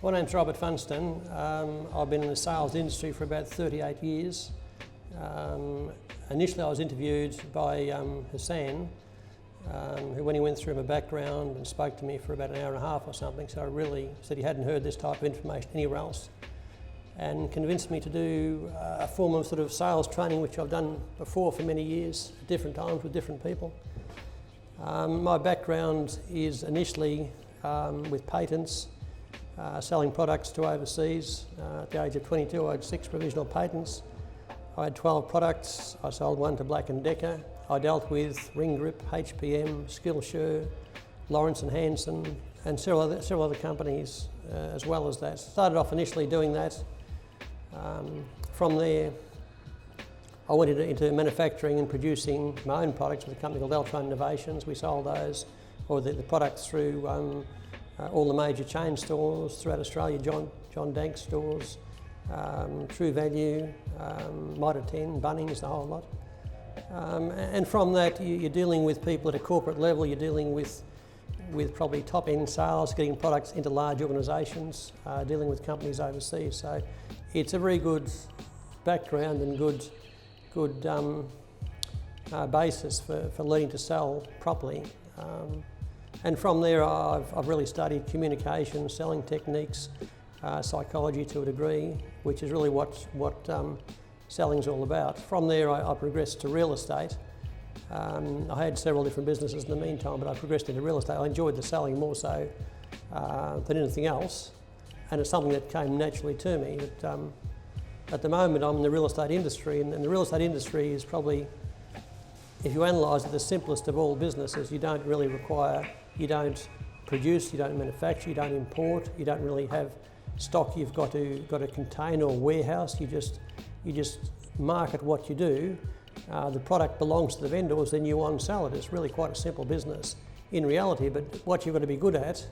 My name's Robert Funston. I've been in the sales industry for about 38 years. Initially I was interviewed by Hasan, who when he went through my background and spoke to me for about an hour and a half or something, so I really said he hadn't heard this type of information anywhere else, and convinced me to do a form of sort of sales training which I've done before for many years, at different times with different people. My background is initially with patents, selling products to overseas. At the age of 22 I had 6 provisional patents. I had 12 products. I sold 1 to Black & Decker. I dealt with Ring Grip, HPM, Skillshare, Lawrence & Hanson and several other companies as well as that. Started off initially doing that. From there I went into manufacturing and producing my own products with a company called Eltron Innovations. We sold those, or the products, through all the major chain stores throughout Australia, John Dank stores, True Value, Mitre 10, Bunnings, the whole lot. And from that you're dealing with people at a corporate level, you're dealing with probably top-end sales, getting products into large organisations, dealing with companies overseas. So it's a very good background and good basis for learning to sell properly. And from there I've really studied communication, selling techniques, psychology to a degree, which is really what selling's all about. From there I progressed to real estate. I had several different businesses in the meantime, but I progressed into real estate. I enjoyed the selling more so than anything else, and it's something that came naturally to me. But, at the moment I'm in the real estate industry, and the real estate industry is probably, if you analyse it, the simplest of all businesses. You don't really require, you don't produce, you don't manufacture, you don't import, you don't really have stock you've got to contain or warehouse. You just market what you do. The product belongs to the vendors, then you on-sell it. It's really quite a simple business in reality, but what you've got to be good at,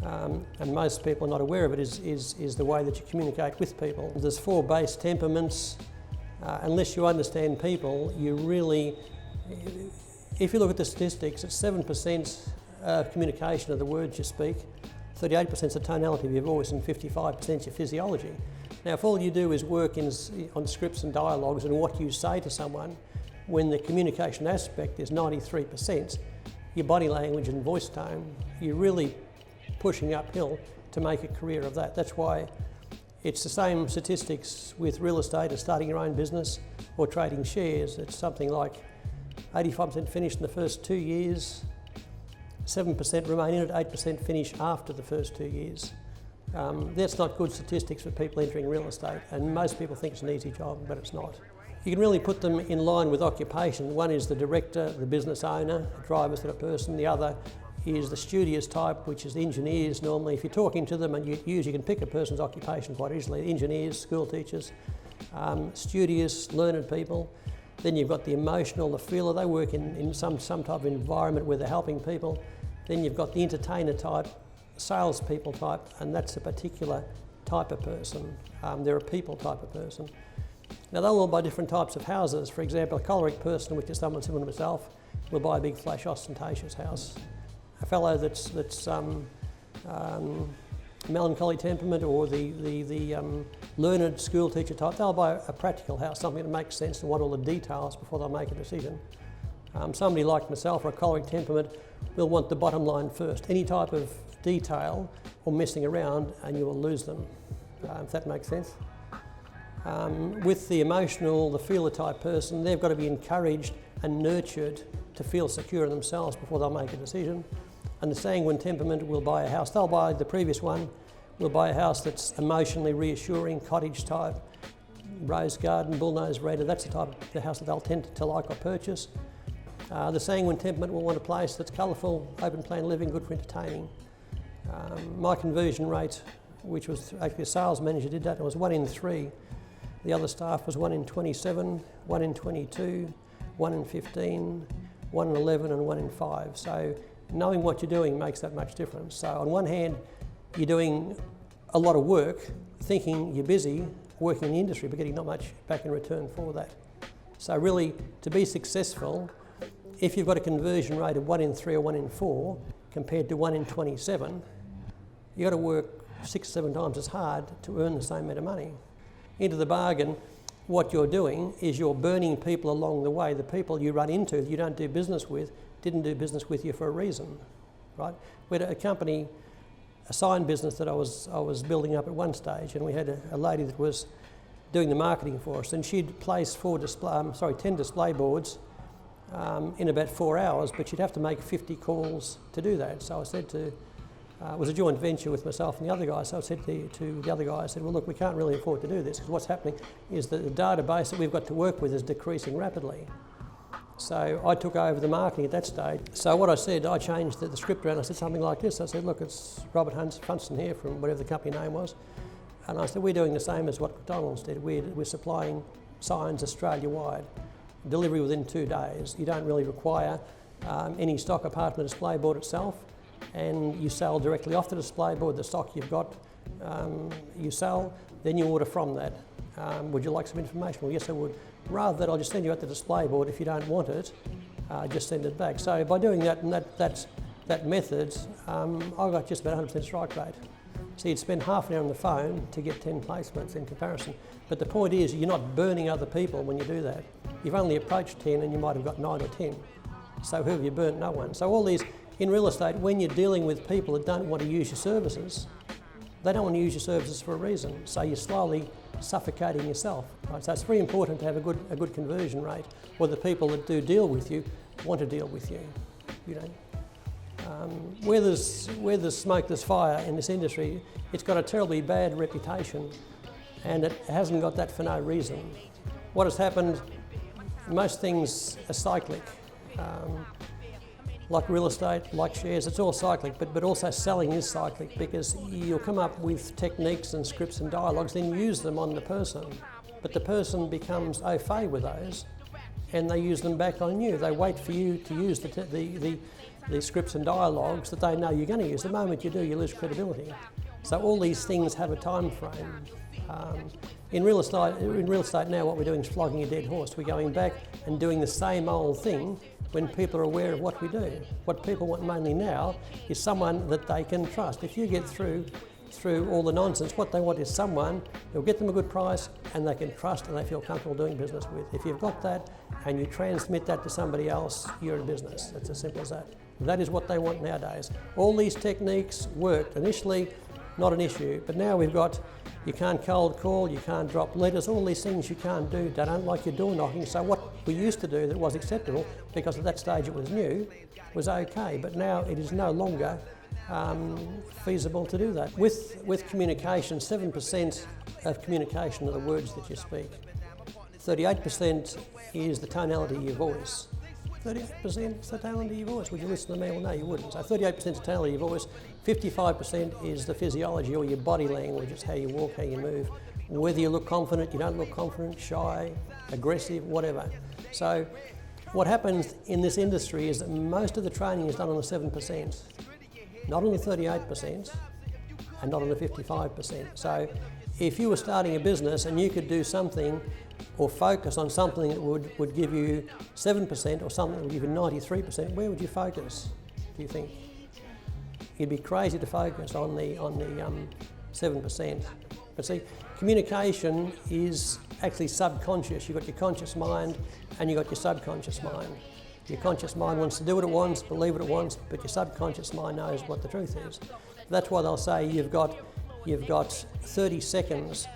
and most people are not aware of it, is the way that you communicate with people. There's 4 base temperaments. Unless you understand people, you really, if you look at the statistics, it's 7% communication of the words you speak, 38% is the tonality of your voice, and 55% is your physiology. Now, if all you do is work on scripts and dialogues and what you say to someone, when the communication aspect is 93%, your body language and voice tone, you're really pushing uphill to make a career of that. That's why it's the same statistics with real estate as starting your own business or trading shares. It's something like 85% finish in the first 2 years, 7% remain in it, 8% finish after the first 2 years. That's not good statistics for people entering real estate, and most people think it's an easy job, but it's not. You can really put them in line with occupation. One is the director, the business owner, a driver sort of person. The other is the studious type, which is engineers normally. If you're talking to them and you can pick a person's occupation quite easily. Engineers, school teachers, studious, learned people. Then you've got the emotional, the feeler. They work in some type of environment where they're helping people. Then you've got the entertainer type, salespeople type, and that's a particular type of person. They're a people type of person. Now they'll all buy different types of houses. For example, a choleric person, which is someone similar to myself, will buy a big, flash, ostentatious house. A fellow that's melancholy temperament, or the learned school teacher type, they'll buy a practical house, something that makes sense and want all the details before they'll make a decision. Somebody like myself, or a choleric temperament, will want the bottom line first. Any type of detail or messing around and you will lose them, if that makes sense. With the emotional, the feeler type person, they've got to be encouraged and nurtured to feel secure in themselves before they'll make a decision. And the sanguine temperament will buy a house. They'll buy the previous one, will buy a house that's emotionally reassuring, cottage type, rose garden, bullnose red. That's the type of the house that they'll tend to like or purchase. The sanguine temperament will want a place that's colourful, open plan living, good for entertaining. My conversion rate, which was actually a sales manager did that, it was 1 in 3. The other staff was 1 in 27, 1 in 22, 1 in 15, 1 in 11 and 1 in 5. So knowing what you're doing makes that much difference. So on one hand, you're doing a lot of work, thinking you're busy, working in the industry, but getting not much back in return for that. So really, to be successful, if you've got a conversion rate of 1 in 3 or 1 in 4, compared to 1 in 27, you've got to work 6 or 7 times as hard to earn the same amount of money. Into the bargain, what you're doing is you're burning people along the way. The people you run into, you don't do business with, didn't do business with you for a reason, right? We had a company, a sign business that I was building up at one stage, and we had a lady that was doing the marketing for us, and she'd place 10 display boards in about 4 hours, but she'd have to make 50 calls to do that. So I said to, it was a joint venture with myself and the other guy, so I said to the other guy, I said, well look, we can't really afford to do this, because what's happening is that the database that we've got to work with is decreasing rapidly. So I took over the marketing at that stage. So what I said, I changed the script around. I said something like this. I said, look, it's Robert Funston here from whatever the company name was. And I said, we're doing the same as what McDonald's did. We're supplying signs Australia-wide, delivery within 2 days. You don't really require any stock apart from the display board itself, and you sell directly off the display board. The stock you've got, you sell, then you order from that. Would you like some information? Well, yes, I would. Rather than I'll just send you out the display board. If you don't want it, just send it back. So by doing that and that method, I got just about 100% strike rate. So you'd spend half an hour on the phone to get 10 placements in comparison. But the point is, you're not burning other people when you do that. You've only approached 10 and you might have got 9 or 10. So who have you burnt? No one. So all these, in real estate, when you're dealing with people that don't want to use your services, they don't want to use your services for a reason. So you're slowly suffocating yourself. Right? So it's very important to have a good conversion rate, where the people that do deal with you want to deal with you. You know, where there's smoke, there's fire in this industry. It's got a terribly bad reputation, and it hasn't got that for no reason. What has happened? Most things are cyclic. Like real estate, like shares, it's all cyclic, but also selling is cyclic, because you'll come up with techniques and scripts and dialogues, then use them on the person, but the person becomes au fait with those, and they use them back on you. They wait for you to use the scripts and dialogues that they know you're going to use. The moment you do, you lose credibility. So all these things have a time frame. In real estate now, what we're doing is flogging a dead horse. We're going back and doing the same old thing when people are aware of what we do. What people want mainly now is someone that they can trust. If you get through all the nonsense, what they want is someone who'll get them a good price and they can trust and they feel comfortable doing business with. If you've got that and you transmit that to somebody else, you're in business. It's as simple as that. That is what they want nowadays. All these techniques worked initially, not an issue, but now we've got, you can't cold call, you can't drop letters, all these things you can't do. They don't like your door knocking. So what we used to do that was acceptable, because at that stage it was new, was okay, but now it is no longer feasible to do that. With communication, 7% of communication are the words that you speak. 38% is the tonality of your voice. 38% is the tonality of your voice. Would you listen to me? Well, no, you wouldn't. So 38% is the tonality of your voice. 55% is the physiology or your body language. It's how you walk, how you move. Whether you look confident, you don't look confident, shy, aggressive, whatever. So what happens in this industry is that most of the training is done on the 7%, not on the 38% and not on the 55%. So if you were starting a business and you could do something or focus on something that would give you 7% or something that would give you 93%, where would you focus, do you think? You'd be crazy to focus on the 7%. But see, communication is actually subconscious. You've got your conscious mind and you've got your subconscious mind. Your conscious mind wants to do what it wants, believe what it wants, but your subconscious mind knows what the truth is. That's why they'll say you've got 30 seconds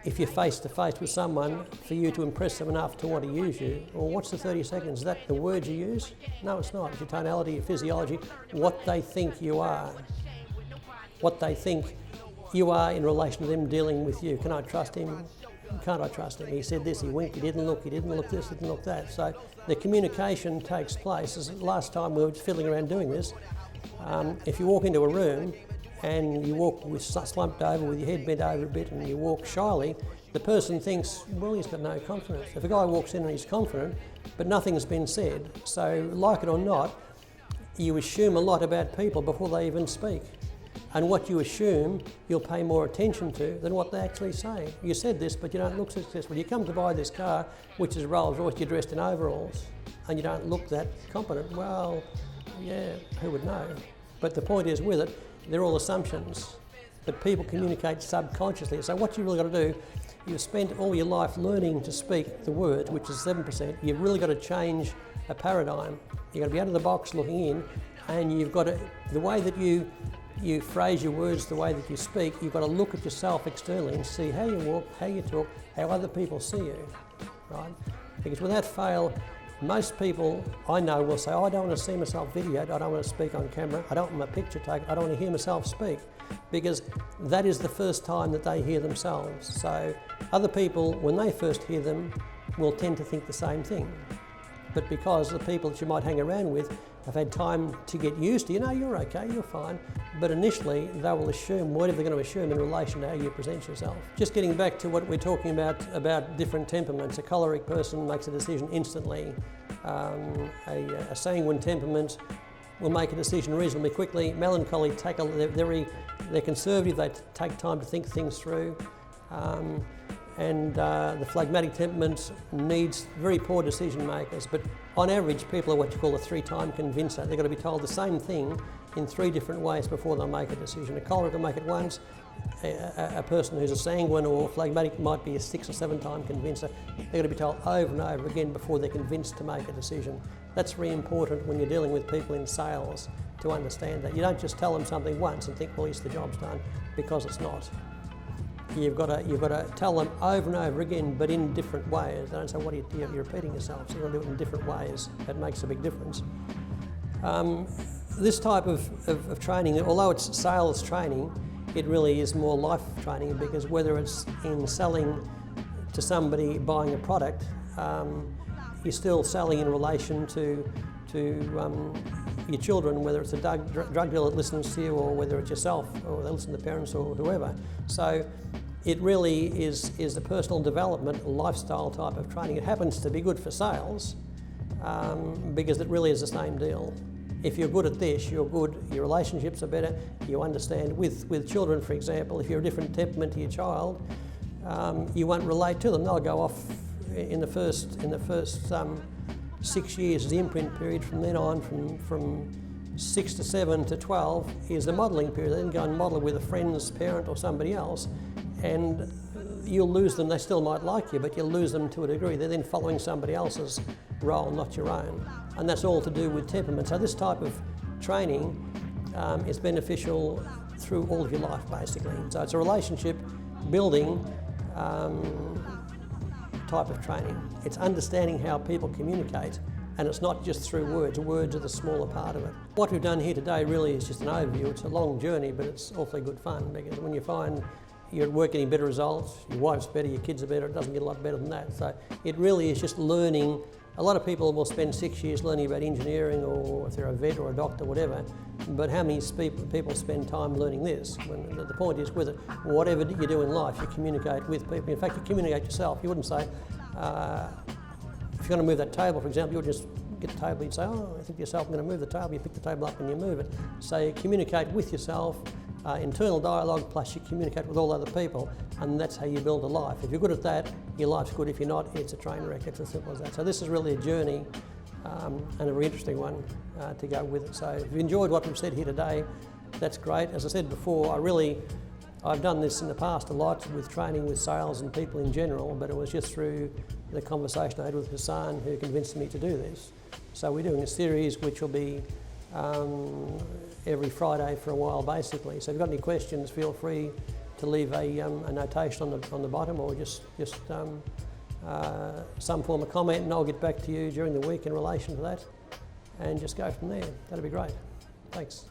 if you're face to face with someone for you to impress them enough to want to use you. Well, what's the 30 seconds? Is that the words you use? No, it's not. It's your tonality, your physiology, what they think you are. What they think you are in relation to them dealing with you. Can I trust him? Can't I trust him? He said this, he winked, he didn't look this, he didn't look that. So the communication takes place. As last time we were fiddling around doing this, if you walk into a room and you walk slumped over with your head bent over a bit and you walk shyly, the person thinks, well, he's got no confidence. If a guy walks in and he's confident, but nothing's been said, so like it or not, you assume a lot about people before they even speak. And what you assume, you'll pay more attention to than what they actually say. You said this, but you don't look successful. You come to buy this car, which is Rolls Royce, you're dressed in overalls, and you don't look that competent. Well, yeah, who would know? But the point is with it, they're all assumptions. but people communicate subconsciously. So what you've really got to do, you've spent all your life learning to speak the word, which is 7%. You've really got to change a paradigm. You've got to be out of the box looking in, and you've got to, the way that you phrase your words, the way that you speak, you've got to look at yourself externally and see how you walk, how you talk, how other people see you, right? Because without fail, most people I know will say, oh, I don't want to see myself videoed, I don't want to speak on camera, I don't want my picture taken, I don't want to hear myself speak, because that is the first time that they hear themselves. So other people, when they first hear them, will tend to think the same thing. But because the people that you might hang around with have had time to get used to, you know, you're okay, you're fine, but initially they will assume whatever they're going to assume in relation to how you present yourself. Just getting back to what we're talking about different temperaments. A choleric person makes a decision instantly. A sanguine temperament will make a decision reasonably quickly. Melancholy, they're conservative, they take time to think things through. And the phlegmatic temperament needs very poor decision makers, but on average people are what you call a 3-time convincer. They've got to be told the same thing in 3 different ways before they'll make a decision. A choleric will make it once, a person who's a sanguine or phlegmatic might be a 6 or 7-time convincer. They've got to be told over and over again before they're convinced to make a decision. That's really important when you're dealing with people in sales, to understand that. You don't just tell them something once and think, well, yes, the job's done, because it's not. You've got to tell them over and over again, but in different ways. They don't say, what are you, you're repeating yourself, so you've got to do it in different ways. That makes a big difference. This type of training, although it's sales training, it really is more life training, because whether it's in selling to somebody buying a product, you're still selling in relation to your children, whether it's a drug dealer that listens to you, or whether it's yourself, or they listen to parents or whoever. So it really is a personal development, lifestyle type of training. It happens to be good for sales, because it really is the same deal. If you're good at this, you're good, your relationships are better, you understand. With children, for example, if you're a different temperament to your child, you won't relate to them. They'll go off in the first 6 years is the imprint period. From then on, from 6 to 7 to 12 is the modelling period. They then go and model with a friend's parent or somebody else, and you'll lose them. They still might like you, but you'll lose them to a degree. They're then following somebody else's role, not your own. And that's all to do with temperament. So this type of training is beneficial through all of your life, basically. So it's a relationship building type of training. It's understanding how people communicate, and it's not just through words. Words are the smaller part of it. What we've done here today really is just an overview. It's a long journey, but it's awfully good fun, because when you find you're at work getting better results, your wife's better, your kids are better, it doesn't get a lot better than that. So it really is just learning. A lot of people will spend 6 years learning about engineering, or if they're a vet or a doctor, whatever, but how many people spend time learning this? When the point is, with it, whatever you do in life, you communicate with people. In fact, you communicate yourself. You wouldn't say, if you're going to move that table, for example, you'll just get the table, you'd say, oh, I think to yourself, I'm going to move the table. You pick the table up and you move it. So you communicate with yourself, internal dialogue, plus you communicate with all other people, and that's how you build a life. If you're good at that, your life's good. If you're not, it's a train wreck. It's as simple as that. So this is really a journey, and a very interesting one to go with it. So if you've enjoyed what we've said here today, that's great. As I said before, I've done this in the past a lot with training with sales and people in general, but it was just through the conversation I had with Hasan who convinced me to do this. So we're doing a series which will be every Friday for a while, basically. So if you've got any questions, feel free to leave a notation on the bottom, or just some form of comment, and I'll get back to you during the week in relation to that, and just go from there. That'd be great. Thanks.